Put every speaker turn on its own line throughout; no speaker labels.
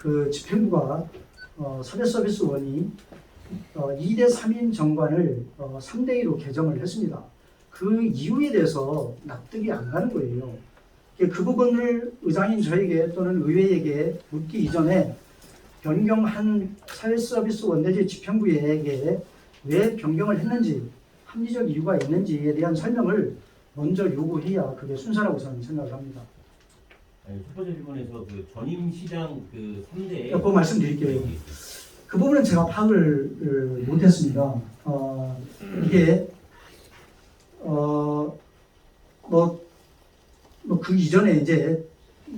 그 집행부가 사회서비스원이 2대 3인 정관을 3대 2로 개정을 했습니다. 그 이유에 대해서 납득이 안 가는 거예요. 그 부분을 의장인 저에게 또는 의회에게 묻기 이전에 변경한 사회서비스 원내제 집행부에게 왜 변경을 했는지, 합리적 이유가 있는지에 대한 설명을 먼저 요구해야 그게 순서라고 저는 생각을 합니다.
첫 번째 질문에서 그 전임 시장 그 3대
그 말씀드릴게요. 그 부분은 제가 파악을 못했습니다. 이게 그 이전에 이제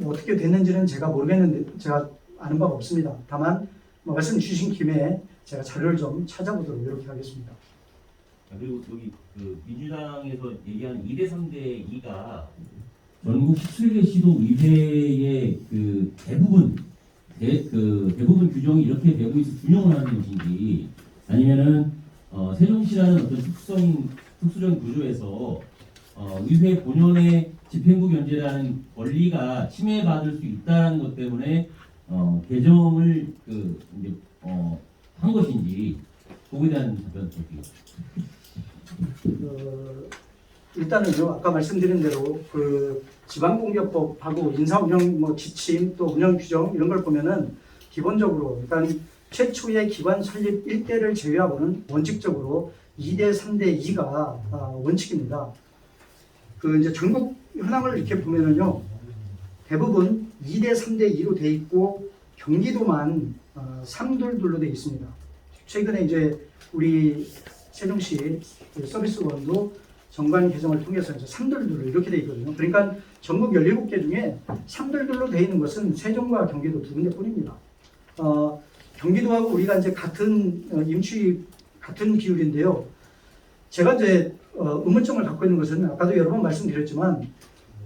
어떻게 됐는지는 제가 모르겠는데 제가 아는 바가 없습니다. 다만 말씀 주신 김에 제가 자료를 좀 찾아보도록 이렇게 하겠습니다.
그리고 여기 그 민주당에서 얘기하는 2대 3대 2가 전국 17개 시도 의회의 그 대부분 규정이 이렇게 되고 있어 준용을 하는 것인지 아니면은 세종시라는 어떤 특수적인 구조에서 의회 본연의 집행부 견제라는 권리가 침해받을 수 있다는 것 때문에 개정을 한 것인지 그거에 대한 답변 부탁드립니다.
일단은요, 아까 말씀드린 대로 그 지방공개법하고 인사운영 지침 또 운영 규정 이런 걸 보면은 기본적으로 일단 최초의 기관 설립 1대를 제외하고는 원칙적으로 2대 3대 2가 원칙입니다. 그 이제 전국 현황을 이렇게 보면은요, 대부분 2대 3대 2로 돼 있고 경기도만 3둘둘로 돼 있습니다. 최근에 이제 우리 세종시 서비스원도 정관 개정을 통해서 이제 3둘둘로 이렇게 돼 있거든요. 그러니까 전국 17개 중에 3둘둘로 돼 있는 것은 세종과 경기도 두 군데뿐입니다. 경기도하고 우리가 이제 같은 임추위 같은 비율인데요. 제가 이제 의문점을 갖고 있는 것은 아까도 여러 번 말씀드렸지만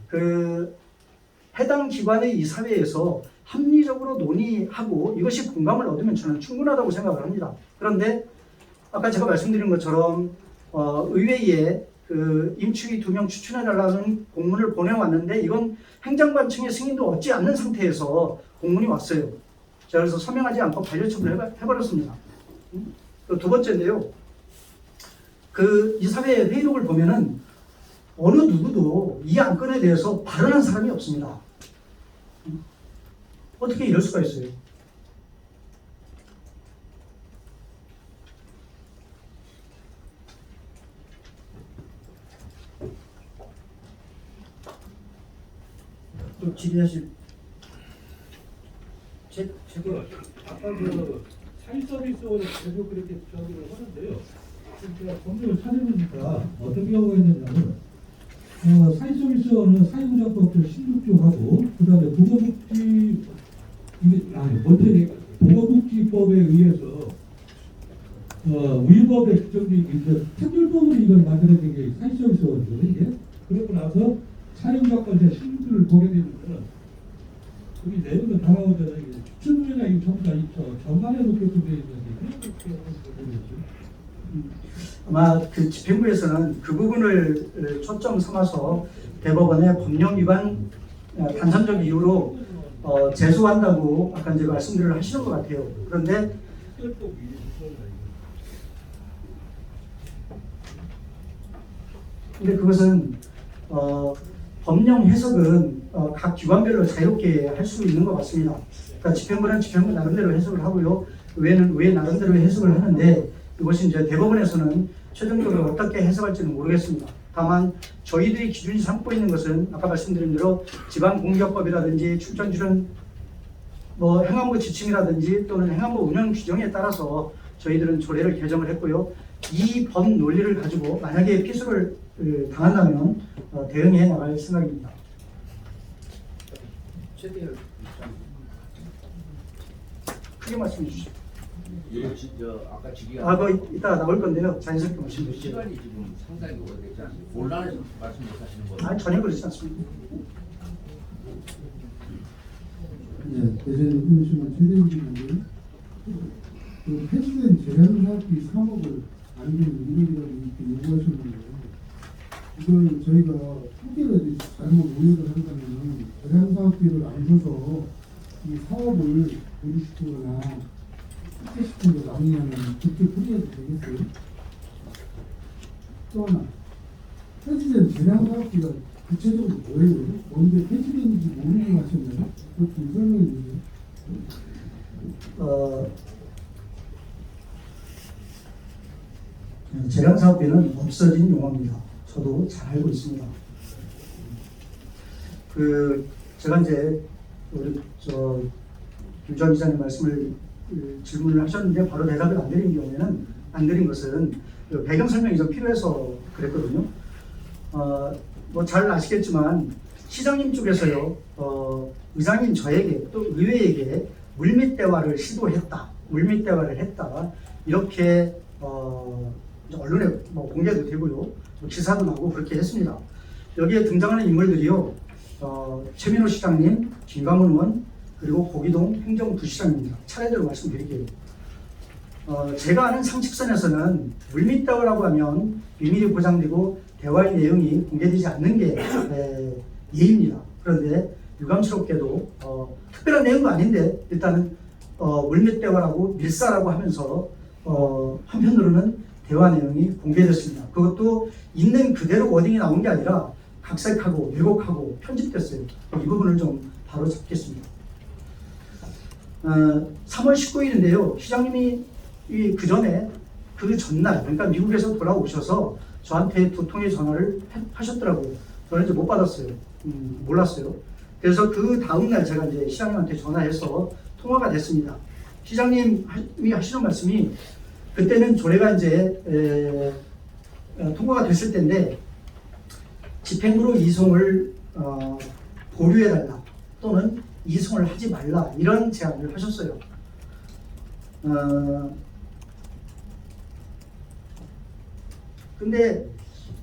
그 해당 기관의 이사회에서 합리적으로 논의하고 이것이 공감을 얻으면 저는 충분하다고 생각을 합니다. 그런데 아까 제가 말씀드린 것처럼 의회에 그 임추위 2명 추천해달라는 공문을 보내왔는데 이건 행정관청의 승인도 얻지 않는 상태에서 공문이 왔어요. 제가 그래서 서명하지 않고 반려처분을 해버렸습니다. 두 번째인데요. 그 이사회 회의록을 보면은 어느 누구도 이 안건에 대해서 발언한 사람이 없습니다. 어떻게 이럴 수가 있어요? 좀 질의하실 제가
아까 그 사회서비스원이 계속 그렇게 저기를 하는데요. 제가 법률을 찾아보니까 어떤 경우가 있느냐면 사회서비스원은 사회보장법들 16조하고 그 다음에 보건복지법에 의해서 위법에 규정된 특별법으로 이걸 만들어진 게 사회서비스원이거든요. 이게 그러고 나서 사회보장법에 16조를 보게 되면 여기 내용도 다 나오잖아요. 추천위나 이 전부 다 전반에 놓게끔 되어 있는데 그렇게 모르겠죠.
아마 그 집행부에서는 그 부분을 초점 삼아서 대법원의 법령 위반 단선적 이유로 제소한다고 아까 이제 말씀들을 하시는 것 같아요. 그런데 그것은 법령 해석은 각 기관별로 자유롭게 할 수 있는 것 같습니다. 그러니까 집행부는 집행부 나름대로 해석을 하고요. 의회는 의회 나름대로 해석을 하는데 이것이 이제 대법원에서는 최종적으로 어떻게 해석할지는 모르겠습니다. 다만 저희들이 기준이 삼고 있는 것은 아까 말씀드린 대로 지방공개법이라든지 출전출연 행안부 지침이라든지 또는 행안부 운영 규정에 따라서 저희들은 조례를 개정을 했고요. 이 법 논리를 가지고 만약에 피소를 당한다면 대응해 나갈 생각입니다. 크게 말씀해 주시죠.
아까
그거 이따 나올 건데요. 자연스럽게 말씀드릴게요.
시간이 지금 상당히 오래되지 않습니까? 곤란해서 말씀 못 하시는 거예요?
전혀 그렇지 않습니다.
네, 대전에 분수만 최대입니다. 그 폐지된 재량사업비 3억을 아니면 1억이라고 이렇게 요구하셨는데 이걸 저희가 통계를 잘못 오해를 한다면 재량사업비를 안 줘서 이 사업을 분리시키거나 삭제시키는 거 낭이하면 그렇게 풀이해도 되겠어요? 또 하나, 폐지된 재량사업비가 구체적으로 뭐예요? 뭔데 폐지된지 모르고 하셨나요? 그것 좀 설명해 주세요.
재량사업비는 없어진 용어입니다. 저도 잘 알고 있습니다. 제가 이제 우리 김주환 기자님 질문을 하셨는데 바로 대답을 안 드린 것은 그 배경 설명이 좀 필요해서 그랬거든요. 뭐 잘 아시겠지만 시장님 쪽에서요, 의장님 저에게 또 의회에게 물밑 대화를 시도했다, 물밑 대화를 했다 이렇게 언론에 뭐 공개도 되고요, 뭐 기사도 나고 그렇게 했습니다. 여기에 등장하는 인물들이요, 최민호 시장님, 김광훈 의원, 그리고 고기동 행정부시장입니다. 차례대로 말씀드릴게요. 제가 아는 상식선에서는 물밑 대화라고 하면 비밀이 보장되고 대화의 내용이 공개되지 않는 게 예입니다. 그런데 유감스럽게도 특별한 내용도 아닌데 일단은 물밑 대화라고 밀사라고 하면서 한편으로는 대화 내용이 공개됐습니다. 그것도 있는 그대로 워딩이 나온 게 아니라 각색하고 왜곡하고 편집됐어요. 이 부분을 좀 바로 잡겠습니다. 3월 19일인데요. 시장님이 그 전날, 그러니까 미국에서 돌아오셔서 저한테 2통의 전화를 하셨더라고요. 저는 이제 못 받았어요. 몰랐어요. 그래서 그 다음날 제가 이제 시장님한테 전화해서 통화가 됐습니다. 시장님이 하시는 말씀이 그때는 조례가 이제 통과가 됐을 때인데 집행부로 이송을 보류해달라 또는 이송을 하지 말라 이런 제안을 하셨어요. 근데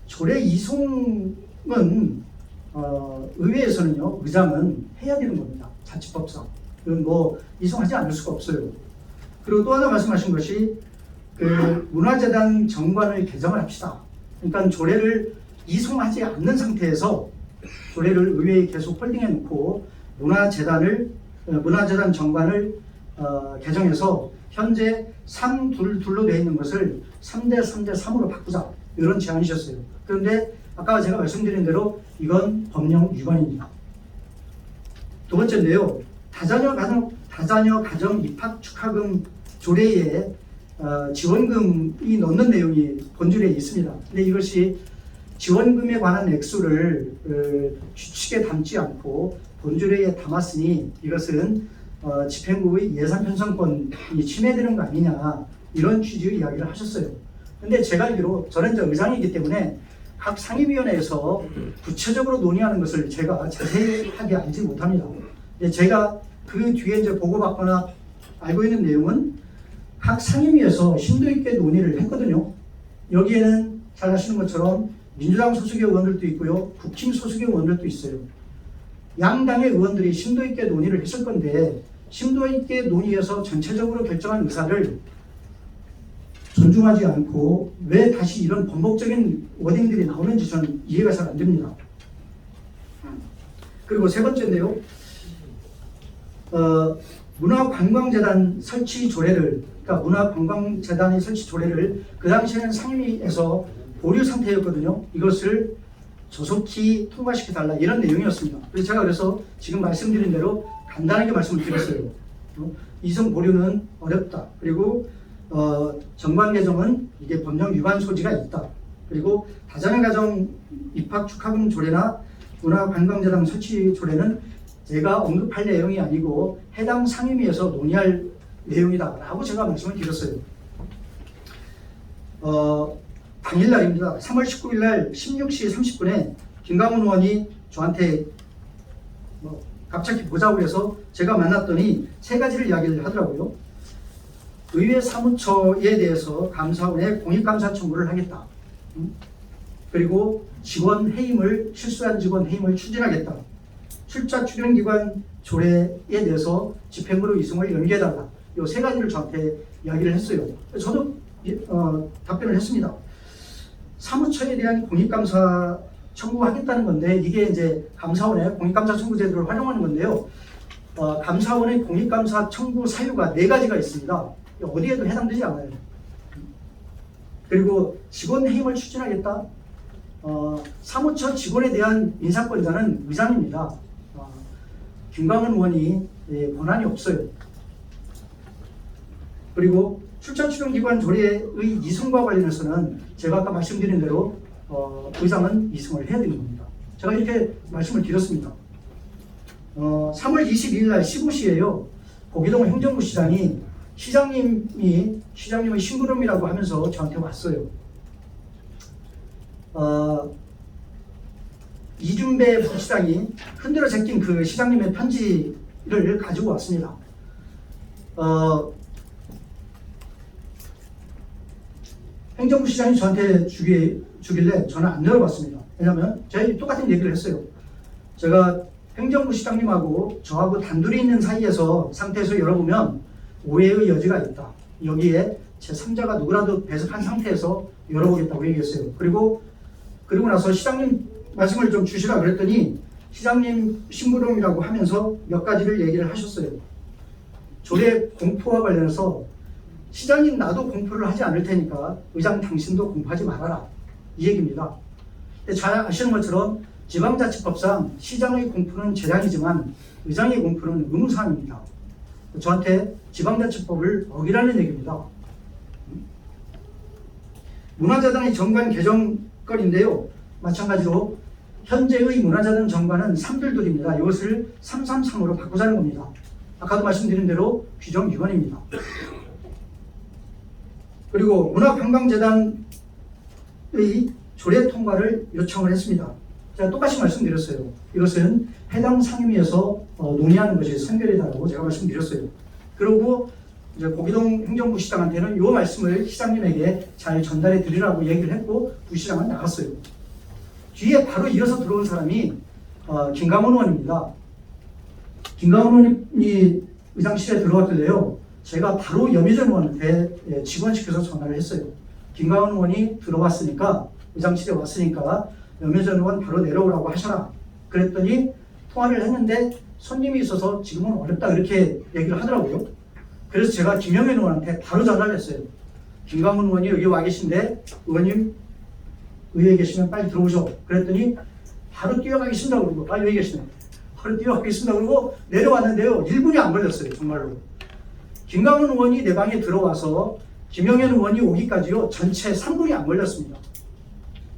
조례 이송은 의회에서는요, 의장은 해야 되는 겁니다. 자치법상. 그건 뭐 이송하지 않을 수가 없어요. 그리고 또 하나 말씀하신 것이 그 문화재단 정관을 개정을 합시다. 그러니까 조례를 이송하지 않는 상태에서 조례를 의회에 계속 홀딩해 놓고 문화재단 정관을 개정해서 현재 3:2로 되어 있는 것을 3:3:3으로 바꾸자 이런 제안이셨어요. 그런데 아까 제가 말씀드린 대로 이건 법령 위반입니다. 두 번째인데요, 다자녀 가정 입학 축하금 조례에 지원금이 넣는 내용이 본조례에 있습니다. 근데 이것이 지원금에 관한 액수를 규칙에 담지 않고 본조례에 담았으니 이것은 집행부의 예산 편성권이 침해되는 거 아니냐 이런 취지의 이야기를 하셨어요. 근데 제가 알기로 저는 이제 의장이기 때문에 각 상임위원회에서 구체적으로 논의하는 것을 제가 자세하게 알지 못합니다. 제가 그 뒤에 이제 보고받거나 알고 있는 내용은 각 상임위에서 심도 있게 논의를 했거든요. 여기에는 잘 아시는 것처럼 민주당 소속의 의원들도 있고요, 국힘 소속의 의원들도 있어요. 양당의 의원들이 심도 있게 논의를 했을 건데 심도 있게 논의해서 전체적으로 결정한 의사를 존중하지 않고 왜 다시 이런 번복적인 워딩들이 나오는지 저는 이해가 잘 안 됩니다. 그리고 세 번째인데요, 문화관광재단 설치 조례를, 그러니까 문화관광재단의 설치 조례를 그 당시에는 상임위에서 보류 상태였거든요. 이것을 조속히 통과시켜달라 이런 내용이었습니다. 그래서 지금 말씀드린 대로 간단하게 말씀을 드렸어요. 이성 보류는 어렵다. 그리고 정관 개정은 이게 법령 위반 소지가 있다. 그리고 다자녀 가정 입학 축하금 조례나 문화관광재단 설치 조례는 제가 언급할 내용이 아니고 해당 상임위에서 논의할 내용이다라고 제가 말씀을 드렸어요. 당일날입니다. 3월 19일 날 16시 30분에 김광훈 의원이 저한테 갑자기 보자고 해서 제가 만났더니 세 가지를 이야기를 하더라고요. 의회 사무처에 대해서 감사원에 공익감사 청구를 하겠다. 그리고 실수한 직원 해임을 추진하겠다. 출자 출연기관 조례에 대해서 집행부로 이송을 연기해달라. 이 세 가지를 저한테 이야기를 했어요. 저도 답변을 했습니다. 사무처에 대한 공익감사 청구하겠다는 건데 이게 이제 감사원의 공익감사 청구 제도를 활용하는 건데요. 감사원의 공익감사 청구 사유가 4가지가 있습니다. 어디에도 해당되지 않아요. 그리고 직원 해임을 추진하겠다. 사무처 직원에 대한 인사권자는 의장입니다. 김광은 의원이 권한이 없어요. 그리고 출처 추정기관 조례의 이승과 관련해서는 제가 아까 말씀드린 대로 의장은 이승을 해야 되는 겁니다. 제가 이렇게 말씀을 드렸습니다. 3월 22일 날 15시에요. 고기동 행정부 시장이 시장님의 심부름이라고 하면서 저한테 왔어요. 이준배 부시장이 흔들어 제낀 그 시장님의 편지를 가지고 왔습니다. 행정부 시장이 저한테 주길래 저는 안 열어봤습니다. 왜냐하면 저희 똑같은 얘기를 했어요. 제가 행정부 시장님하고 저하고 단둘이 있는 상태에서 열어보면 오해의 여지가 있다. 여기에 제3자가 누구라도 배석한 상태에서 열어보겠다고 얘기했어요. 그리고 나서 시장님 말씀을 좀 주시라 그랬더니 시장님 심부름이라고 하면서 몇 가지를 얘기를 하셨어요. 조례 공포와 관련해서 시장님 나도 공포를 하지 않을 테니까 의장 당신도 공포하지 말아라. 이 얘기입니다. 근데 잘 아시는 것처럼 지방자치법상 시장의 공포는 재량이지만 의장의 공포는 의무사항입니다. 저한테 지방자치법을 어기라는 얘기입니다. 문화재단의 정관 개정건인데요. 마찬가지로 현재의 문화재단 정관은 3둘둘입니다. 이것을 333으로 바꾸자는 겁니다. 아까도 말씀드린 대로 규정 위반입니다. 그리고 문화관광재단의 조례 통과를 요청을 했습니다. 제가 똑같이 말씀드렸어요. 이것은 해당 상임위에서 논의하는 것이 선결이다라고 제가 말씀드렸어요. 그리고 이제 고기동 행정부 시장한테는 이 말씀을 시장님에게 잘 전달해 드리라고 얘기를 했고 부시장은 나갔어요. 뒤에 바로 이어서 들어온 사람이 김강원 의원입니다. 김강원 의원이 의장실에 들어왔길래요. 제가 바로 염희전 의원한테 직원시켜서 전화를 했어요. 김강원 의원이 들어왔으니까 의장실에 왔으니까 염혜전 의원 바로 내려오라고 하셔라. 그랬더니 통화를 했는데 손님이 있어서 지금은 어렵다 이렇게 얘기를 하더라고요. 그래서 제가 김영현 의원한테 바로 전화를 했어요. 김강훈 의원이 여기 와 계신데 의원님 의회에 계시면 빨리 들어오셔. 그랬더니 바로 뛰어가겠습니다 그러고 여기 계시네. 바로 뛰어가겠습니다 그러고 내려왔는데요. 1분이 안 걸렸어요. 정말로. 김강훈 의원이 내 방에 들어와서 김영현 의원이 오기까지요. 전체 3분이 안 걸렸습니다.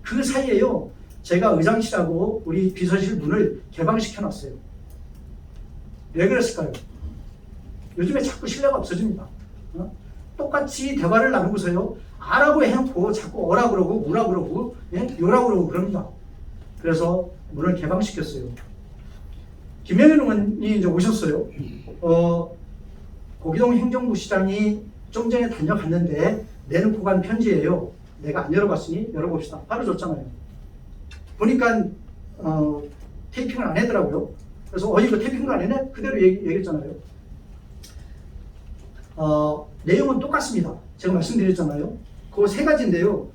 그 사이에요. 제가 의장실하고 우리 비서실 문을 개방시켜 놨어요. 왜 그랬을까요? 요즘에 자꾸 신뢰가 없어집니다. 똑같이 대화를 나누고서요. 아라고 해놓고 자꾸 어라 그러고 뭐라 그러고 요라 그러고 그럽니다. 그래서 문을 개방시켰어요. 김영현 의원이 이제 오셨어요. 고기동 행정부 시장이 좀 전에 다녀갔는데 내놓고 간 편지예요. 내가 안 열어봤으니 열어봅시다. 바로 줬잖아요. 보니까 테이핑을 안 하더라고요. 그래서 이거 테이핑을 안 했네? 그대로 얘기했잖아요. 내용은 똑같습니다. 제가 말씀드렸잖아요. 그 3가지인데요.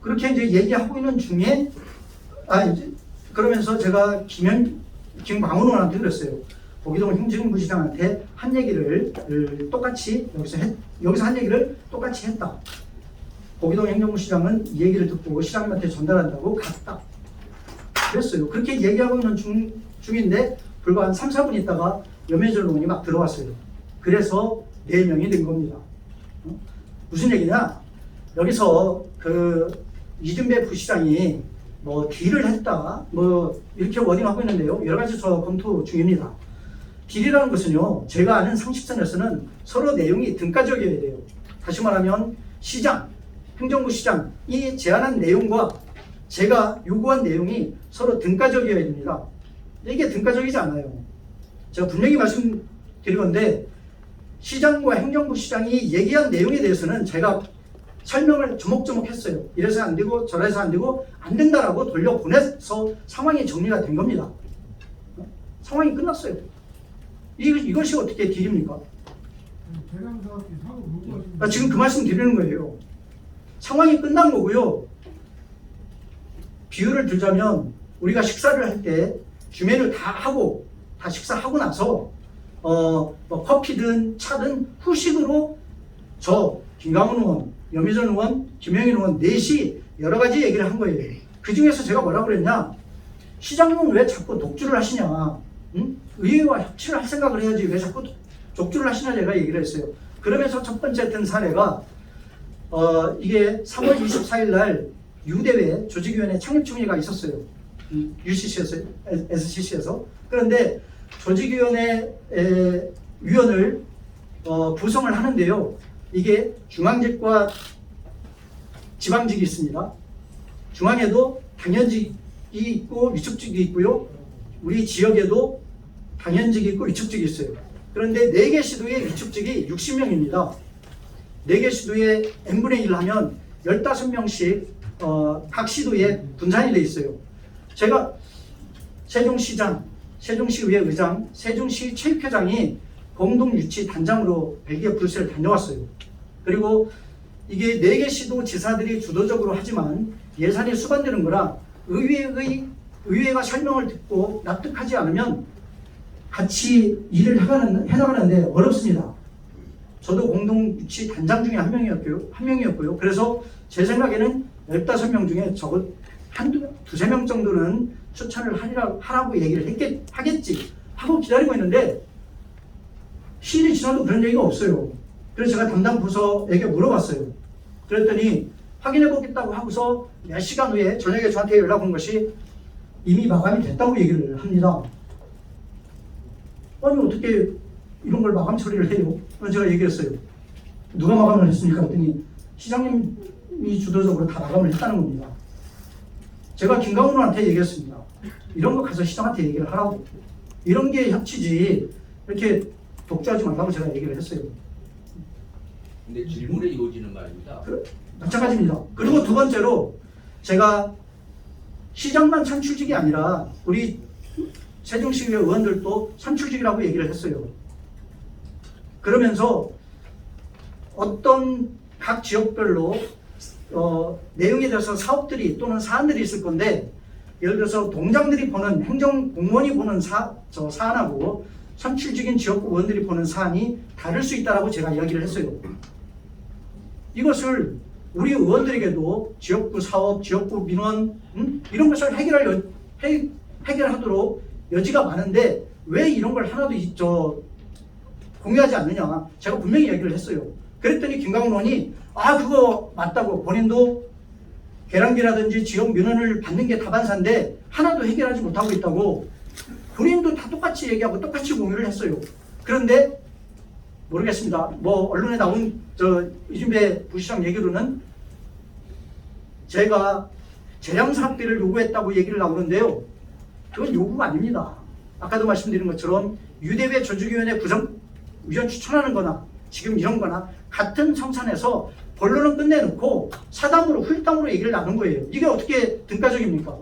그렇게 이제 얘기하고 있는 중에 이제 그러면서 제가 김광훈 의원한테 그랬어요. 고기동 행정부 시장한테 한 얘기를 똑같이 여기서 한 얘기를 똑같이 했다. 고기동 행정부 시장은 이 얘기를 듣고 시장님한테 전달한다고 갔다. 그랬어요. 그렇게 얘기하고 있는 중인데 불과 한 3, 4분 있다가 염혜전 의원이 막 들어왔어요. 그래서 4명이 된 겁니다. 무슨 얘기냐? 여기서 그 이준배 부시장이 뭐 딜을 했다, 뭐 이렇게 워딩하고 있는데요. 여러 가지 저 검토 중입니다. 딜이라는 것은요, 제가 아는 상식선에서는 서로 내용이 등가적이어야 돼요. 다시 말하면 시장, 행정부 시장이 제안한 내용과 제가 요구한 내용이 서로 등가적이어야 됩니다. 이게 등가적이지 않아요. 제가 분명히 말씀드릴 건데 시장과 행정부 시장이 얘기한 내용에 대해서는 제가 설명을 조목조목 했어요. 이래서 안 되고 저래서 안 되고 안 된다라고 돌려보내서 상황이 정리가 된 겁니다. 상황이 끝났어요. 이것이 어떻게 딜입니까? 지금 그 말씀 드리는 거예요. 상황이 끝난 거고요. 비유를 들자면 우리가 식사를 할 때 주매를 다 식사하고 나서 뭐 커피든 차든 후식으로 저 김강훈 의원, 염희전 의원, 김영인 의원 넷이 여러 가지 얘기를 한 거예요. 그 중에서 제가 뭐라고 그랬냐? 시장님은 왜 자꾸 독주를 하시냐? 응? 의회와 협치를 할 생각을 해야지 왜 자꾸 독주를 하시냐 제가 얘기를 했어요. 그러면서 첫 번째 든 사례가 이게 3월 24일 날 유대회 조직위원회 창립총회가 있었어요. UCC에서, SCC에서. 그런데 조직위원회 위원을 구성을 하는데요. 이게 중앙직과 지방직이 있습니다. 중앙에도 당연직이 있고 위촉직이 있고요. 우리 지역에도 당연직이 있고 위촉직이 있어요. 그런데 4개 시도의 위촉직이 60명입니다. 4개 시도에 n분의 1 하면 15명씩 각 시도에 분산이 돼 있어요. 제가 세종시장, 세종시의회 의장, 세종시 체육회장이 공동 유치 단장으로 벨기에 브뤼셀을 다녀왔어요. 그리고 이게 4개 시도 지사들이 주도적으로 하지만 예산이 수반되는 거라 의회가 설명을 듣고 납득하지 않으면 같이 일을 해나가는데 어렵습니다. 저도 공동 유치 단장 중에 한 명이었고요. 그래서 제 생각에는 15명 중에 적어도 두세 명 정도는 추천을 하라고 얘기를 하겠지 하고 기다리고 있는데 시일이 지나도 그런 얘기가 없어요. 그래서 제가 담당 부서에게 물어봤어요. 그랬더니 확인해 보겠다고 하고서 몇 시간 후에 저녁에 저한테 연락 온 것이 이미 마감이 됐다고 얘기를 합니다. 아니 어떻게 이런 걸 마감 처리를 해요? 그래서 제가 얘기했어요. 누가 마감을 했습니까? 그랬더니 시장님이 주도적으로 다 마감을 했다는 겁니다. 제가 김강훈 의원한테 얘기했습니다. 이런 거 가서 시장한테 얘기를 하라고. 이런 게 협치지 이렇게 독주하지 말라고 제가 얘기를 했어요.
근데 질문의 요지는 말입니다.
마찬가지입니다. 그리고 두 번째로 제가 시장만 선출직이 아니라 우리 세종시의회 의원들도 선출직이라고 얘기를 했어요. 그러면서 어떤 각 지역별로 내용에 대해서 사업들이 또는 사안들이 있을 건데 예를 들어서 동장들이 보는 행정공무원이 보는 사안하고 선출직인 지역구 의원들이 보는 사안이 다를 수 있다라고 제가 이야기를 했어요. 이것을 우리 의원들에게도 지역구 사업, 지역구 민원 이런 것을 해결하도록 여지가 많은데 왜 이런 걸 하나도 공유하지 않느냐 제가 분명히 얘기를 했어요. 그랬더니 김강훈 의원이 그거 맞다고 본인도 계량기라든지 지역 민원을 받는 게 다반사인데 하나도 해결하지 못하고 있다고 본인도 다 똑같이 얘기하고 똑같이 공유를 했어요. 그런데 모르겠습니다. 뭐 언론에 나온 이준배 부시장 얘기로는 제가 재량사업비를 요구했다고 얘기를 나오는데요. 그건 요구가 아닙니다. 아까도 말씀드린 것처럼 유대회 조직위원회 위원 추천하는 거나 지금 이런 거나 같은 성산에서 본론은 끝내놓고 사담으로 훌담으로 얘기를 나눈 거예요. 이게 어떻게 등가적입니까?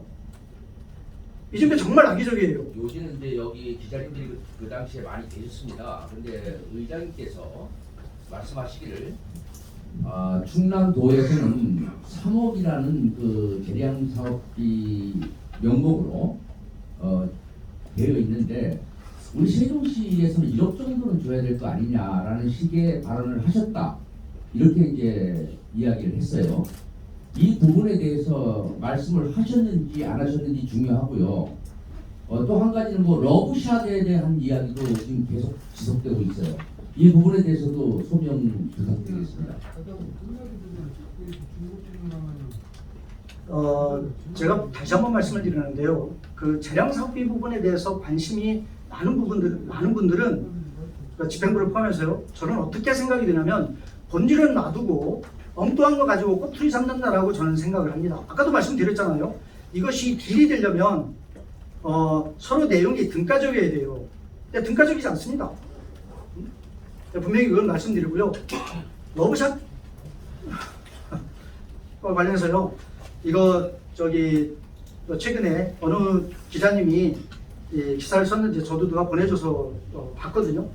이준배 정말 악의적이에요.
요지는 이제 여기 기자님들이 그 당시에 많이 계셨습니다. 그런데 의장님께서 말씀하시기를 충남도에서는 3억이라는 그 계량 사업비 명목으로 되어 있는데 우리 세종시에서는 1억 정도는 줘야 될 거 아니냐라는 식의 발언을 하셨다. 이렇게 이제 이야기를 했어요. 이 부분에 대해서 말씀을 하셨는지 안 하셨는지 중요하고요. 또 한 가지는 뭐 러브샷에 대한 이야기도 지금 계속 지속되고 있어요. 이 부분에 대해서도 소명 부탁드리겠습니다.
제가 다시 한번 말씀을 드리는데요. 그 재량사업비 부분에 대해서 관심이 많은 분들은 집행부를 포함해서요. 저는 어떻게 생각이 드냐면 본질은 놔두고 엉뚱한 거 가지고 꼬투리 잡는다라고 저는 생각을 합니다. 아까도 말씀드렸잖아요. 이것이 딜이 되려면 서로 내용이 등가적이어야 돼요. 근데 등가적이지 않습니다. 분명히 그건 말씀드리고요. 러브샷 관련해서요. 이거 최근에 어느 기자님이 기사를 썼는데 저도 누가 보내줘서 봤거든요.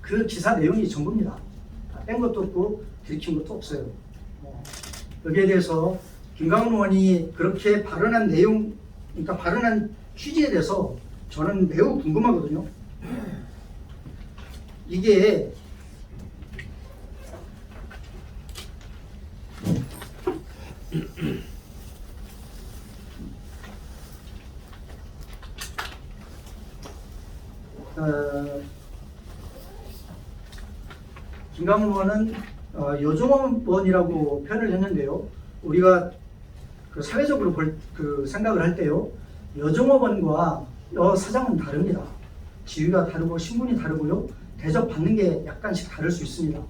그 기사 내용이 전부입니다. 뺀 것도 없고 들킨 것도 없어요. 여기에 대해서 김강훈 의원이 그렇게 발언한 내용, 그러니까 발언한 취지에 대해서 저는 매우 궁금하거든요. 이게 김강훈 의원은 여종업원이라고 표현을 했는데요. 우리가 그 사회적으로 그 생각을 할 때요, 여종업원과 여사장은 다릅니다. 지위가 다르고 신분이 다르고요, 대접받는 게 약간씩 다를 수 있습니다.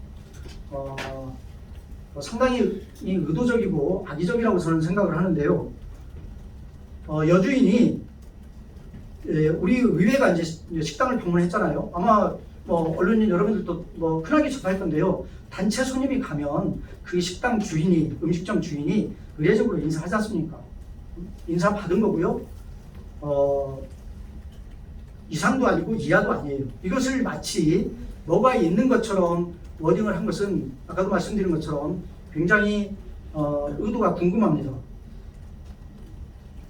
상당히 의도적이고 악의적이라고 저는 생각을 하는데요. 여주인이 우리 의회가 이제 식당을 방문했잖아요. 아마 뭐 언론인 여러분들도 뭐 흔하게 접할 건데요. 단체 손님이 가면 그 식당 주인이, 음식점 주인이 의례적으로 인사하지 않습니까? 인사 받은 거고요. 이상도 아니고 이하도 아니에요. 이것을 마치 뭐가 있는 것처럼 워딩을 한 것은 아까도 말씀드린 것처럼 굉장히 의도가 궁금합니다.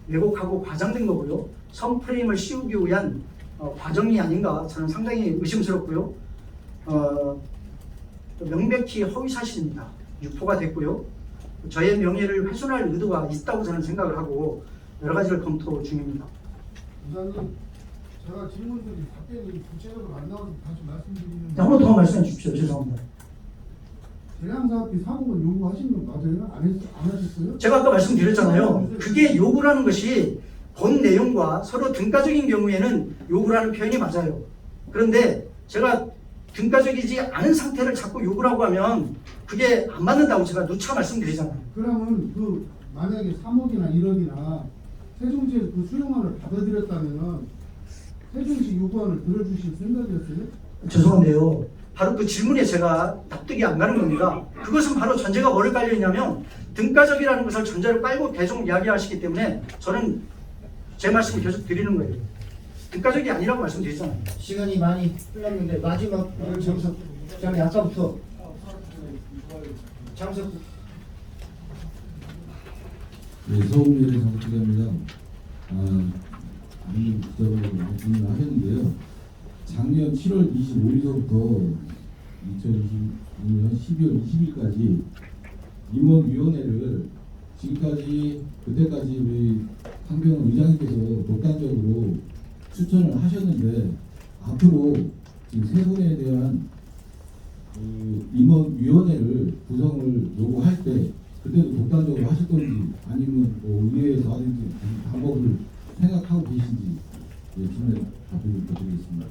왜곡하고 과장된 거고요. 선프레임을 씌우기 위한 과정이 아닌가 저는 상당히 의심스럽고요. 명백히 허위사실입니다. 유포가 됐고요. 저의 명예를 훼손할 의도가 있다고 저는 생각을 하고 여러 가지를 검토 중입니다.
부장님, 제가 질문들이 답변이 구체적으로 안 나와서 다시 말씀드리는데
한 번 더 말씀해 주십시오. 죄송합니다.
대량사업비 3억을 요구하신 건 맞아요? 안 하셨어요?
제가 아까 말씀드렸잖아요. 그게 요구라는 것이 본 내용과 서로 등가적인 경우에는 요구라는 표현이 맞아요. 그런데 제가 등가적이지 않은 상태를 자꾸 요구라고 하면 그게 안 맞는다고 제가 누차 말씀드리잖아요.
그러면 그 만약에 3억이나 1억이나 세종시에서 그 수용안을 받아들였다면 세종시 요구안을 들어주실 생각이었어요?
죄송한데요. 바로 그 질문에 제가 납득이 안 가는 겁니다. 그것은 바로 전제가 뭐를 깔려 있냐면 등가적이라는 것을 전제를 깔고 계속 이야기하시기 때문에 저는 제 말씀을 계속 드리는 거예요. 등가적이 아니라고 말씀드리잖아요.
시간이 많이 흘렀는데 마지막 장석 장이 아까부터 장석
네, 서울미래 장학기자입니다. 이 기자분이 말씀을 하셨는데요. 작년 7월 25일서부터 2022년 12월 20일까지 임원위원회를 지금까지 그때까지 우리 황병원 의장님께서 독단적으로 추천을 하셨는데 앞으로 지금 세 분에 대한 그 임원위원회를 구성을 요구할 때 그때도 독단적으로 하실 건지 아니면 뭐 의회에서 하든지 방법을 생각하고 계신지 질문에 답변을 부탁드리겠습니다.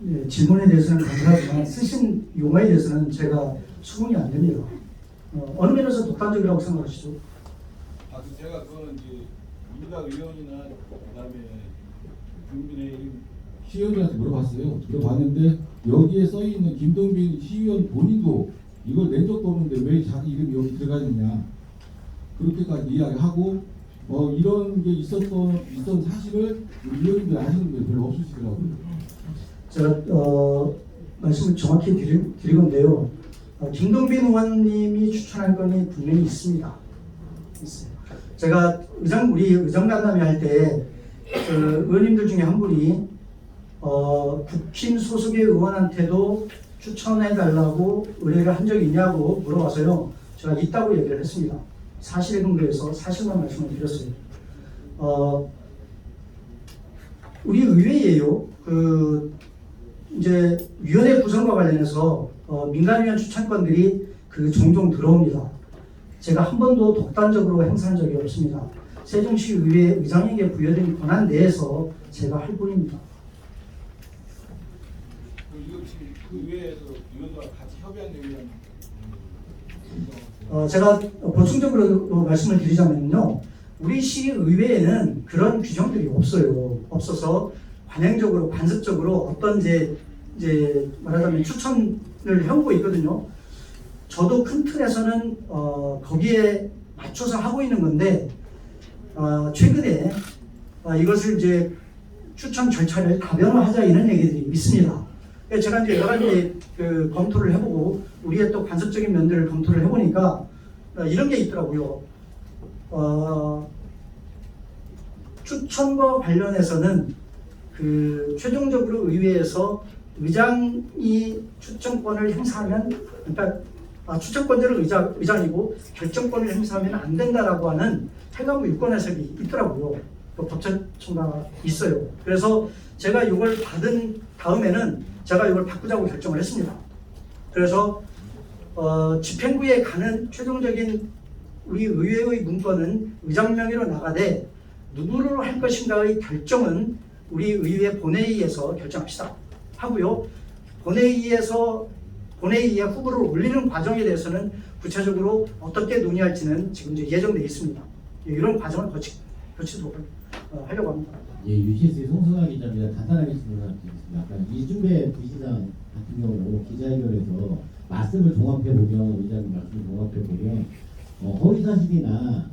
예, 질문에 대해서는 감사하지만 쓰신 용어에 대해서는 제가 수긍이 안 됩니다. 어느 면에서 독단적이라고 생각하시죠?
제가 그거는 이제 민주당 의원이나 그다음에 국민의힘 시의원들한테 물어봤어요. 물어봤는데 여기에 써 있는 김동빈 시의원 본인도 이걸 낸 적도 없는데 왜 자기 이름이 여기 들어가 있냐 그렇게까지 이야기하고 이런 게 있었던 사실을 우리 의원님들 아시는 분 별로 없으시더라고요.
제가 말씀을 정확히 드릴 건데요. 김동빈 의원님이 추천한 건이 분명히 있습니다. 있어요. 제가 우리 의정간담회 할 때 의원님들 중에 한 분이 국힘 소속의 의원한테도 추천해달라고 의뢰를 한 적이 있냐고 물어봐서요. 제가 있다고 얘기를 했습니다. 사실에 근거해서 사실만 말씀을 드렸어요. 우리 의회에요. 이제 위원회 구성과 관련해서 민간위원 추천권들이 종종 들어옵니다. 제가 한 번도 독단적으로 행사한 적이 없습니다. 세종시 의회 의장에게 부여된 권한 내에서 제가 할 뿐입니다.
이거 지금 그 의회에서 의원들과 같이 협의한 내용이라는
제가 보충적으로 말씀을 드리자면요. 우리 시 의회에는 그런 규정들이 없어요. 없어서 관행적으로 관습적으로 어떤 이제 말하자면 추천을 해오고 있거든요. 저도 큰 틀에서는 거기에 맞춰서 하고 있는 건데 최근에 이것을 이제 추천 절차를 다변화하자 이런 얘기들이 있습니다. 제가 이제 여러 가지 검토를 해보고 우리의 또 관습적인 면들을 검토를 해보니까 이런 게 있더라고요. 추천과 관련해서는 최종적으로 의회에서 의장이 추천권을 행사하면, 그러니까 추천권자는 의장이고 결정권을 행사하면 안 된다라고 하는 해가부 유권 해석이 있더라고요. 그 법제처가 있어요. 그래서 제가 이걸 받은 다음에는 제가 이걸 바꾸자고 결정을 했습니다. 그래서 집행부에 가는 최종적인 우리 의회의 문건은 의장 명의로 나가되 누구로 할 것인가의 결정은 우리 의회 본회의에서 결정합시다 하고요. 본회의에 후보를 올리는 과정에 대해서는 구체적으로 어떻게 논의할지는 지금 이제 예정되어 있습니다. 이런 과정을 거치도록 하려고 합니다.
예, UCS의 송승환 기자입니다. 간단하게 질문드리겠습니다. 아까 이준배 부시장 같은 경우 기자회견에서 말씀을 종합해 보면, 의장님 말씀을 종합해 보면 허위 사실이나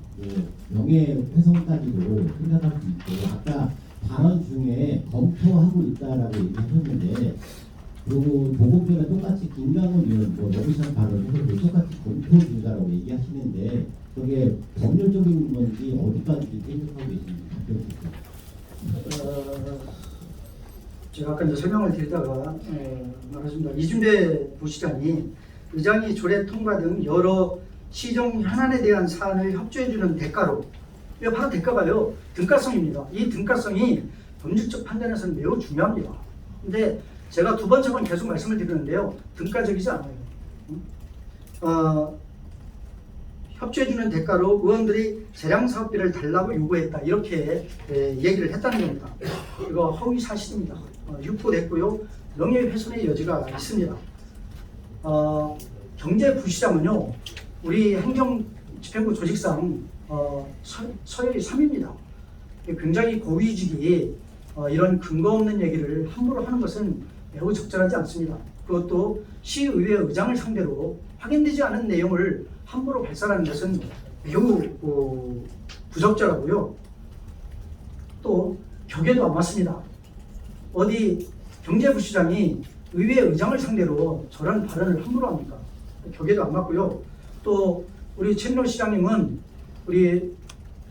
명예훼손까지도 생각할 수 있고, 아까 발언 중에 검토하고 있다라고 얘기하셨는데, 그리고 보건법에 똑같이 김강원 의원 러브샷 발언에서 똑같이 검토 중이다라고 얘기하시는데, 그게 법률적인 건지 어디까지 생각하고 계십니까?
제가 아까 이제 설명을 드리다가 말했습니다. 이준배 부시장이 의장이 조례 통과 등 여러 시정 현안에 대한 사안을 협조해주는 대가로, 이게 바로 대가가요, 등가성입니다. 이 등가성이 법률적 판단에서는 매우 중요합니다. 근데 제가 두 번째만 계속 말씀을 드리는데요, 등가적이지 않아요. 협조해주는 대가로 의원들이 재량사업비를 달라고 요구했다, 이렇게 얘기를 했다는 겁니다. 이거 허위 사실입니다. 유포됐고요, 명예훼손의 여지가 있습니다. 경제부시장은요, 우리 행정집행부 조직상 서열이 3입니다. 굉장히 고위직이 이런 근거 없는 얘기를 함부로 하는 것은 매우 적절하지 않습니다. 그것도 시의회 의장을 상대로 확인되지 않은 내용을 함부로 발설하는 것은 매우 부적절하고요. 또 격에도 안 맞습니다. 어디 경제부시장이 의회 의장을 상대로 저런 발언을 함부로 합니까? 격에도 안 맞고요. 또 우리 최민호 시장님은 우리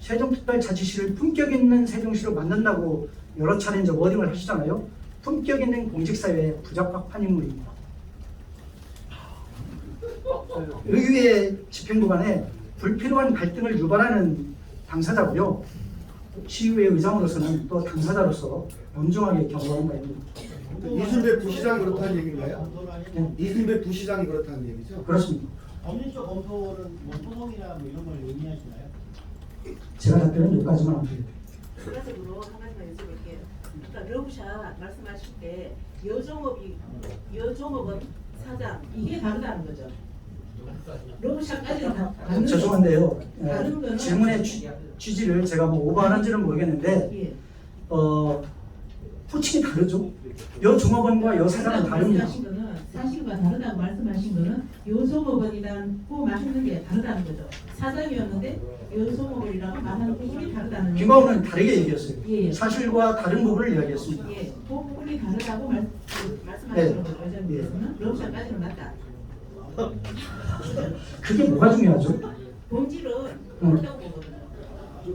세종특별자치시를 품격 있는 세종시로 만든다고 여러 차례 이제 워딩을 하시잖아요. 품격 있는 공직사회의 부적합한 인물입니다. 의회 집행부 간에 불필요한 갈등을 유발하는 당사자고요. 시의회 의장으로서는 또 당사자로서 엄중하게 경고하는 바입니다.
이순배 부시장이 그렇다는 얘기인가요?
네.
이순배 부시장이 그렇다는 얘기죠?
그렇습니다.
법률적 검토는 뭐 소송이나 뭐 이런 걸 의미하시나요?
제가 답변은 여기까지만 합니다.
추가적으로 한 가지만 여쭤볼게요. 그러니까 러브샷 말씀하실 때 여종업은 사장 이게 다르다는 거죠. 러브샷까지는 다른
죄송한데요.
다른 거는
질문의 취지를 제가 뭐 오버하는지는 모르겠는데
예.
호칭이 다르죠. 여종업원과 여사장은 다릅니다.
말씀하신 거는 사실과 다르다고 말씀하신 거는 여종업원이라고 말하는 게 다르다는 거죠. 사장이었는데 여종업원이라고 말하는 부분이 다르다는
김광호는 다르게 얘기했어요.
예.
사실과 다른 부분을 이야기했습니다.
예, 그 부분이 다르다고 말씀하시는
네.
거죠. 의장님께서는 러브샷까지는 맞다.
그게 뭐가 중요하죠?
본질은 그렇다고 보거든요.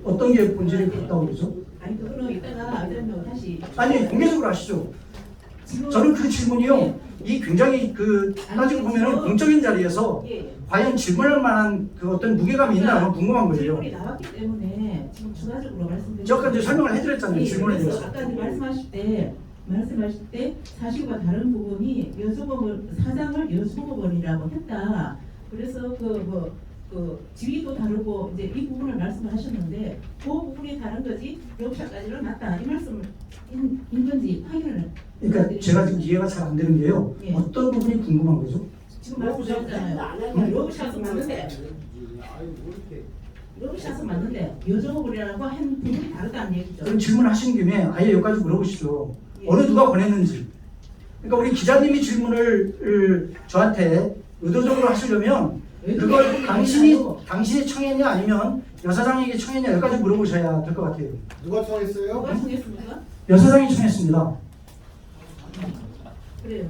어떤 게 본질이 그렇다고 그러죠?
아니 그거는 이따가 의장님 다시
아니 공개적으로 하시죠.
지금
저는 그 질문이요, 이 굉장히 따지고 보면은 공적인 자리에서
예.
과연 질문할 만한 그 어떤 무게감이 있나 궁금한 거예요.
질문이 나왔기 때문에 지금 추가적으로 말씀드리는
저 아까 이제 설명을 해드렸잖아요. 질문에
그래서
대해서.
아까 말씀하실 때 사실과 다른 부분이 사장을 여성업원이라고 했다. 그래서 그 지위도 다르고 이제 이 부분을 말씀을 하셨는데 그 부분이 다른 거지 역사까지는 맞다 이 말씀인 건지 확인을.
그러니까 제가 지금 이해가 잘 안 되는 게요.
예.
어떤 부분이 궁금한 거죠?
지금 말씀하셨잖아요. 러브샷은 맞는데 러브샷은 맞는데 여성업원이라고 한 부분이 다르다는 얘기죠.
그럼 질문하신 김에 아예 여기까지 물어보시죠.
예.
어느 누가 권했는지. 그러니까 우리 기자님이 질문을 저한테 의도적으로 하시려면 그걸 당신이 청했냐 아니면 여사장에게 청했냐 여기까지 물어보셔야 될 것 같아요.
누가 청했어요?
누가 정했습니까?
여사장이 청했습니다.
그래요.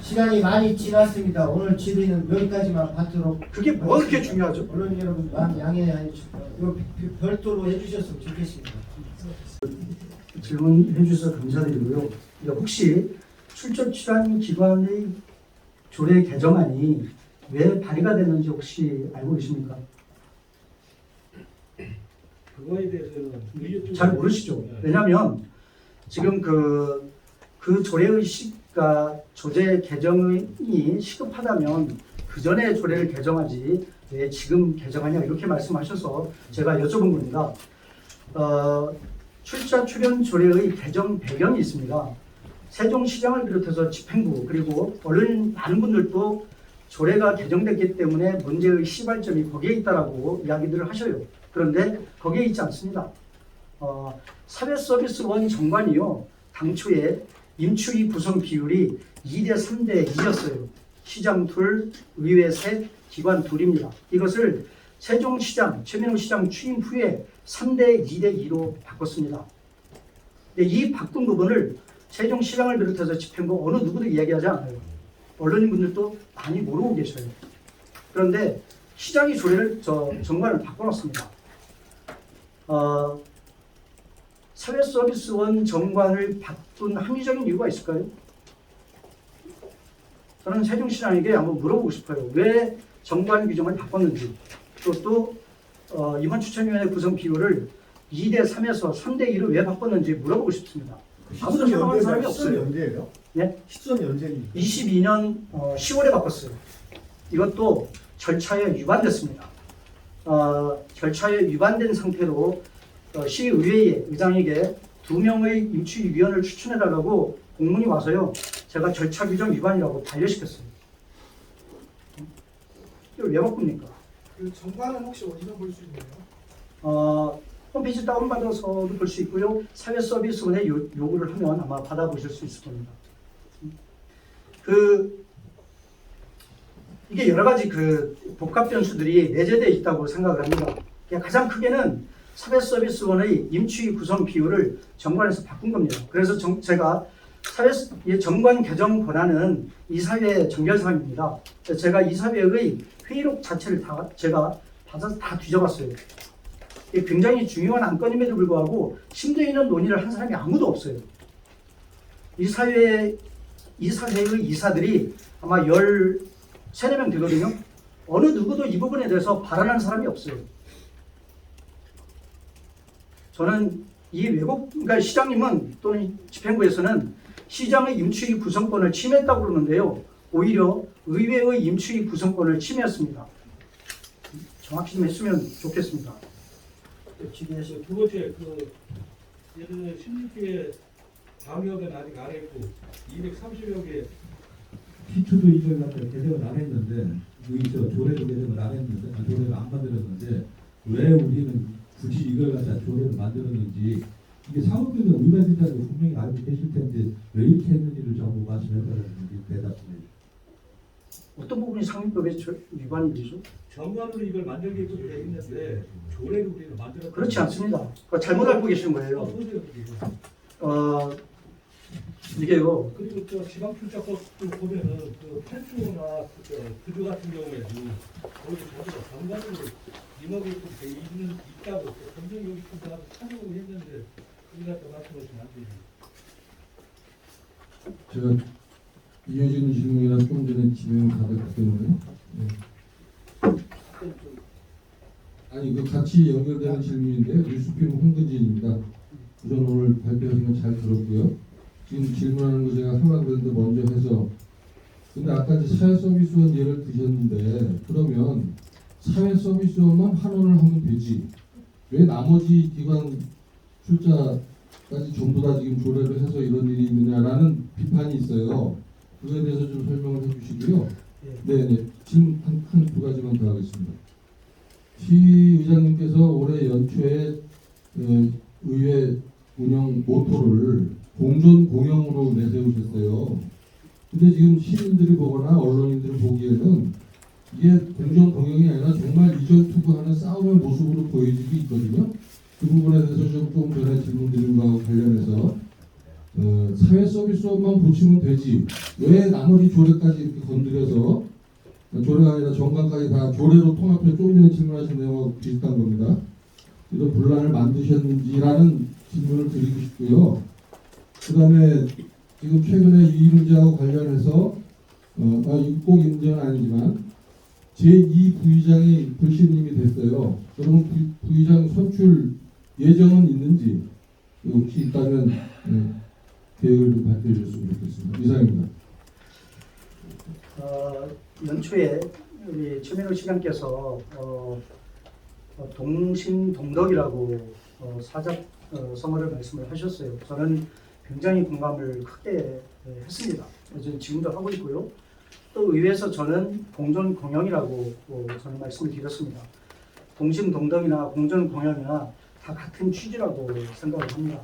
시간이 많이 지났습니다. 오늘 질의는 여기까지만 받도록.
그게 뭐가 그렇게 중요하죠?
언론 여러분 많이 양해해 주시고 이거 별도로 해주셨으면 좋겠습니다.
질문해 주셔서 감사드리고요. 혹시 출처 출한 기관의 조례 개정안이 왜 발의가 됐는지 혹시 알고 계십니까?
그거에 대해서는
잘 모르시죠? 왜냐하면 지금 그 조례의 조례 개정이 시급하다면 그 전에 조례를 개정하지 왜 지금 개정하냐 이렇게 말씀하셔서 제가 여쭤본 겁니다. 출자 출연 조례의 개정 배경이 있습니다. 세종시장을 비롯해서 집행부 그리고 언론 많은 분들도 조례가 개정됐기 때문에 문제의 시발점이 거기에 있다라고 이야기들을 하셔요. 그런데 거기에 있지 않습니다. 사회서비스원 정관이요. 당초에 임추위 구성 비율이 2대 3대 2였어요. 시장 둘, 의회 셋, 기관 둘입니다. 이것을 세종시장, 최민호 시장 취임 후에 3대 2대 2로 바꿨습니다. 근데 이 바꾼 부분을 세종시장을 비롯해서 집행부 어느 누구도 이야기하지 않아요. 언론인분들도 많이 모르고 계셔요. 그런데 시장이 조례를 정관을 바꿔놨습니다. 사회서비스원 정관을 바꾼 합리적인 이유가 있을까요? 저는 세종시장에게 한번 물어보고 싶어요. 왜 정관 규정을 바꿨는지 또 이번 추천위원회 구성 비율을 2대 3에서 3대 2로 왜 바꿨는지 물어보고 싶습니다. 아무도 생각하는 사람이 없어요.
언제예요?
네?
시점이 언제입니까?
22년 10월에 바꿨어요. 이것도 절차에 위반됐습니다. 절차에 위반된 상태로 시의회의 의장에게 2명의 임추위원을 추천해달라고 공문이 와서요. 제가 절차 규정 위반이라고 반려시켰어요. 이걸 왜 바꿉니까?
그 정관은 혹시 어디서 볼 수 있나요?
홈페이지 다운받아서도 볼 수 있고요. 사회서비스원에 요구를 하면 아마 받아보실 수 있을 겁니다. 이게 여러 가지 복합 변수들이 내재되어 있다고 생각을 합니다. 가장 크게는 사회서비스원의 임추위 구성 비율을 정관에서 바꾼 겁니다. 그래서 제가 정관 개정 권한은 이사회 정결사항입니다. 제가 이사회의 회의록 자체를 제가 받아서 다 뒤져봤어요. 이게 굉장히 중요한 안건임에도 불구하고 심도 있는 논의를 한 사람이 아무도 없어요. 이사회의 이사들이 아마 13~14명 되거든요. 어느 누구도 이 부분에 대해서 발언한 사람이 없어요. 저는 그러니까 시장님은 또는 집행부에서는 시장의 임추위 구성권을 침해했다고 그러는데요. 오히려 의회의 임추위 구성권을 침해했습니다. 정확히 좀 했으면 좋겠습니다.
두 번째 예를 들어 16개 방역은 아직 안 했고 230여 개 기초도 이걸 갖다 개정을 안 했는데 조례도 개정을 안 했는데 조례를 안 만들었는데 왜 우리는 굳이 이걸 갖다 조례를 만들었는지 이게 사법에서 위반된다는 걸 분명히 알고 계실 텐데 왜 이렇게 했는지를 전부 말씀해달라는 대답 좀 해주세요.
어떤 부분이 상위법의 위반이죠?
정관으로 이걸 만들게끔 돼 있는데 조례를 우리는 만들었
그렇지 않습니다. 잘못 알고 계시는 거예요. 이게요.
그리고 지방출자법도 보면은 8조나 그조 같은 경우에도 거기 자기가 정관으로 임하게끔 돼 있다고 검증 여기 나도 찾아보고 했는데 우리 갖다 말씀하시면 안 되죠.
제가 이어지는 질문이라 좀 전에 진행을 받았기 때문에 아니 같이 연결되는 질문인데 뉴스피로 홍근진입니다. 우선 오늘 발표하신 건 잘 들었고요. 지금 질문하는 거 제가 하려고 했는데 먼저 해서 근데 아까 이제 사회서비스원 예를 드셨는데 그러면 사회서비스원만 환원을 하면 되지 왜 나머지 기관 출자까지 전부 다 지금 조례를 해서 이런 일이 있느냐라는 비판이 있어요. 그거에 대해서 좀 설명을 해주시고요. 네네 질문 두 가지만 더 하겠습니다. 시의장님께서 올해 연초에 의회 운영 모토를 공존 공영으로 내세우셨어요. 근데 지금 시민들이 보거나 언론인들이 보기에는 이게 공존 공영이 아니라 정말 이전 투구하는 싸움의 모습으로 보여지고 있거든요. 그 부분에 대해서 조금 전에 질문드린 거하고 관련해서 사회서비스업만 붙이면 되지 왜 나머지 조례까지 이렇게 건드려서 조례가 아니라 정관까지 다 조례로 통합해 조금 전에 질문하신 내용하고 비슷한 겁니다. 이런 분란을 만드셨는지라는
질문을 드리고 싶고요. 그 다음에 지금 최근에 이 문제하고 관련해서 꼭 이 문제는 아니지만 제2 부의장이 불신임이 됐어요. 그러면 부의장 선출 예정은 있는지 혹시 있다면 계획을 좀 발표해 주셨으면 좋겠습니다. 이상입니다.
연초에 우리 최민호 시장께서 동신동덕이라고 사작 성어를 말씀을 하셨어요. 저는 굉장히 공감을 크게 했습니다. 지금도 하고 있고요. 또 의회에서 저는 공존공영이라고 저는 말씀을 드렸습니다. 동신동덕이나 공존공영이나 다 같은 취지라고 생각을 합니다.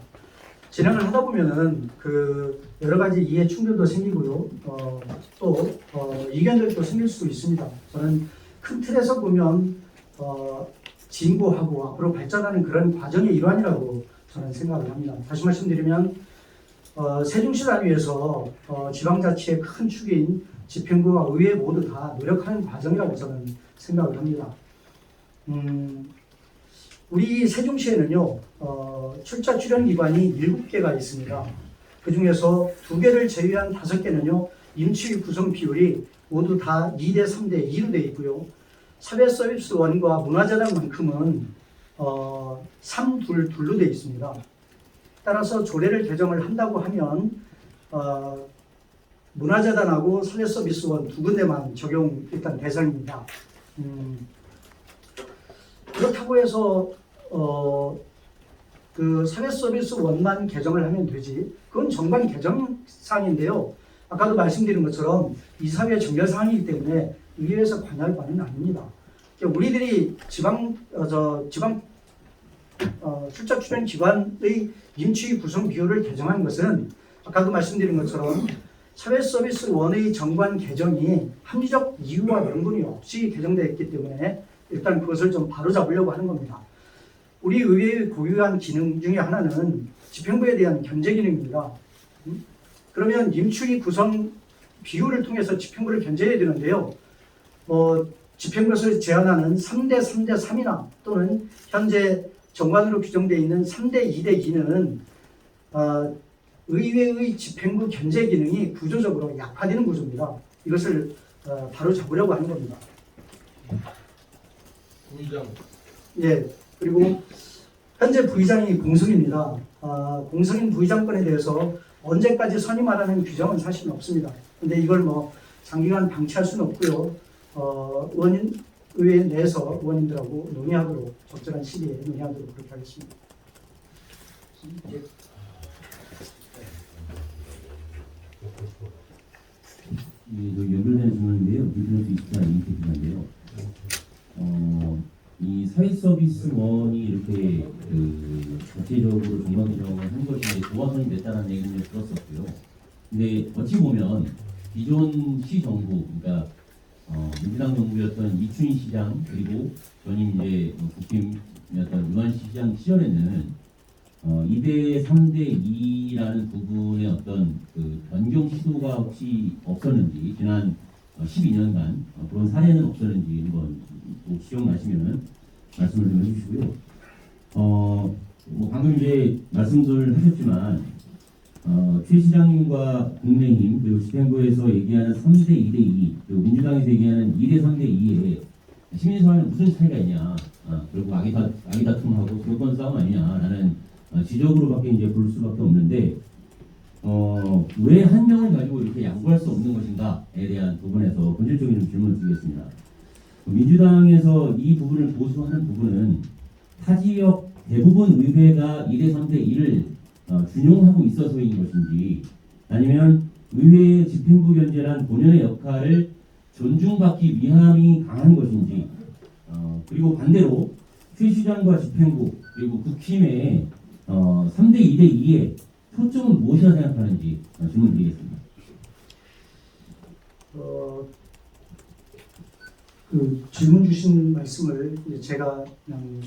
진행을 하다 보면은 그 여러 가지 이해 충돌도 생기고요. 또 이견들도 생길 수 있습니다. 저는 큰 틀에서 보면 진보하고 앞으로 발전하는 그런 과정의 일환이라고 저는 생각을 합니다. 다시 말씀드리면 세종시 단위에서 지방자치의 큰 축인 집행부와 의회 모두 다 노력하는 과정이라고 저는 생각을 합니다. 우리 세종시에는요, 출자 출연 기관이 7개가 있습니다. 그 중에서 2개를 제외한 5개는요, 임시 구성 비율이 모두 다 2대 3대 2로 되어 있고요. 사회서비스원과 문화재단만큼은 3-2-2로 되어 있습니다. 따라서 조례를 개정을 한다고 하면 문화재단하고 사회서비스원 2군데만 적용 일단 대상입니다. 그렇다고 해서 그 사회서비스원만 개정을 하면 되지. 그건 정관 개정사항인데요. 아까도 말씀드린 것처럼 이사회 정결사항이기 때문에 의회에서 관여할 바는 아닙니다. 우리들이 지방 출자 출연 기관의 임시 구성 비율을 개정한 것은 아까도 말씀드린 것처럼 사회서비스원의 정관 개정이 합리적 이유와 명분이 없이 개정되었기 때문에 일단 그것을 좀 바로잡으려고 하는 겁니다. 우리 의회의 고유한 기능 중에 하나는 집행부에 대한 견제 기능입니다. 그러면 임추위 구성 비율을 통해서 집행부를 견제해야 되는데요. 집행부에서 제안하는 3대 3대 3이나 또는 현재 정관으로 규정되어 있는 3대 2대 2는 의회의 집행부 견제 기능이 구조적으로 약화되는 구조입니다. 이것을 바로 잡으려고 하는 겁니다.
부의장.
예, 그리고 현재 부의장이 공석입니다. 공석인 부의장권에 대해서 언제까지 선임하라는 규정은 사실은 없습니다. 근데 이걸 장기간 방치할 수는 없고요. 의회 내에서 의원님들하고 논의하도록 적절한 시기에 논의하도록 그렇게 하겠습니다.
연결되는 질문인데요. 불편할 수 있을까 인테리어인데요. 이 사회서비스원이 이렇게 자체적으로 정관 개정을 한 것이 도화선이 됐다는 얘기를 들었었고요. 근데 어찌 보면 기존 시 정부, 그러니까 민주당 정부였던 이춘희 시장 그리고 전임 이제 국힘이었던 유한시 시장 시절에는 2대 3대 2라는 부분의 어떤 그 변경 시도가 혹시 없었는지 지난 12년간 그런 사례는 없었는지 한번 기억나시면은 말씀을 좀 해주시고요. 방금 이제 말씀들 하셨지만 최 시장님과 국민의힘 그리고 집행부에서 얘기하는 3대 2대 2 그리고 민주당에서 얘기하는 2대 3대 2에 시민사회는 무슨 차이가 있냐? 그리고 아기다툼하고 교권 싸움 아니냐라는 지적으로밖에 이제 볼 수밖에 없는데 왜 한 명을 가지고 이렇게 양보할 수 없는 것인가에 대한 부분에서 본질적인 질문을 드리겠습니다. 민주당에서 이 부분을 보수하는 부분은 타 지역 대부분 의회가 2대 3대 2를 준용하고 있어서인 것인지 아니면 의회의 집행부 견제란 본연의 역할을 존중받기 위함이 강한 것인지 그리고 반대로 최 시장과 집행부 그리고 국힘의 3대 2대 2의 초점은 무엇이라 생각하는지 질문 드리겠습니다.
그 질문 주신 말씀을 제가 그냥